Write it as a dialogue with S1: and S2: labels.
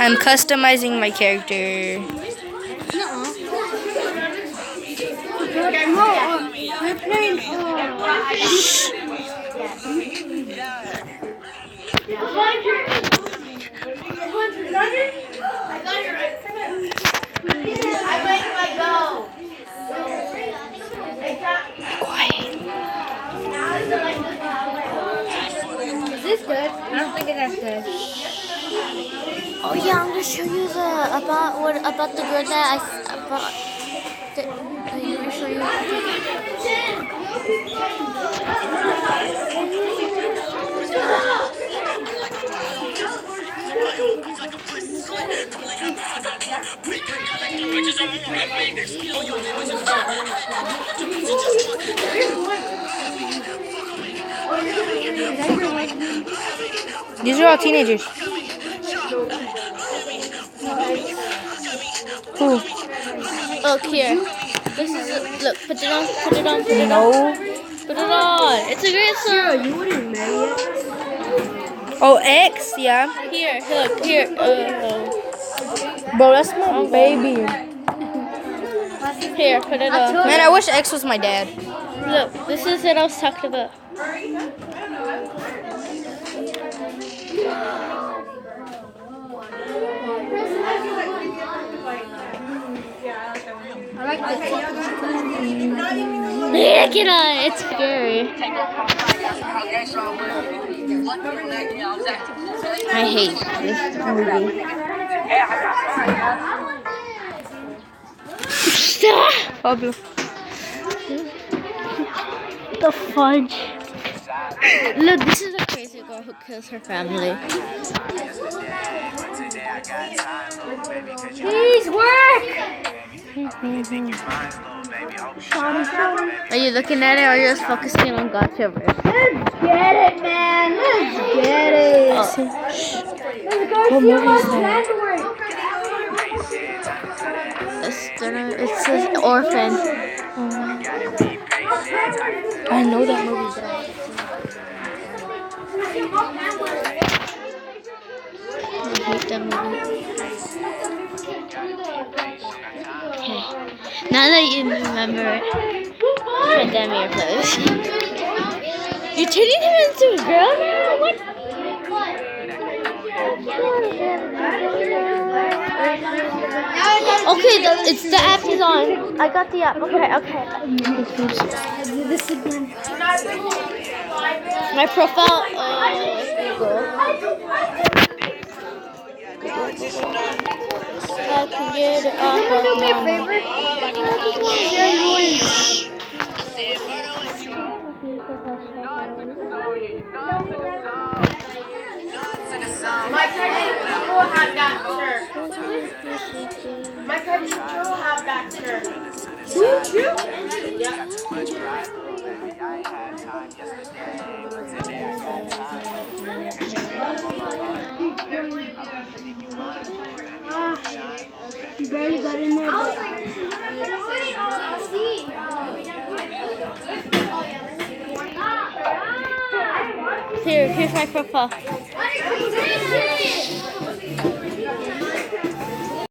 S1: I'm customizing my character.
S2: We're playing. Is this good? I don't think it's that good.
S3: Oh yeah, I'm gonna show you about the girl that I'm gonna show you.
S1: These are all teenagers. Who?
S3: Look here. This is look. Put it on. Put it on. Put it on.
S1: No.
S3: Put it on. It's a great song.
S2: You wouldn't marry it.
S1: Oh, X, yeah.
S3: Here, look here.
S1: Bro, that's my baby.
S3: Here, put it on.
S1: Man, I wish X was my dad.
S3: Look, this is what I was talking about.
S2: I like this.
S3: Look at it. It's scary.
S1: I hate this movie.
S3: Stop.
S1: Pablo.
S3: The fudge. Look, this is a crazy girl who kills her family.
S2: Please work.
S3: Are you looking at it or are you just focusing on Gacha?
S2: Let's get it, man. Let's get it. Let's go
S1: What
S2: see
S1: movie
S2: my
S1: is that?
S2: handwork.
S3: It says Orphan.
S1: I know that movie.
S3: I hate that movie. Okay. Now that you remember it, condemn your place. You're turning him into a girl? What? Okay, it's the app is on. I got the app. Okay. My profile Google. I can get it off of
S2: My cousin will have that shirt. My cousin will have that shirt. Yeah. You barely got in there.
S3: here's my profile.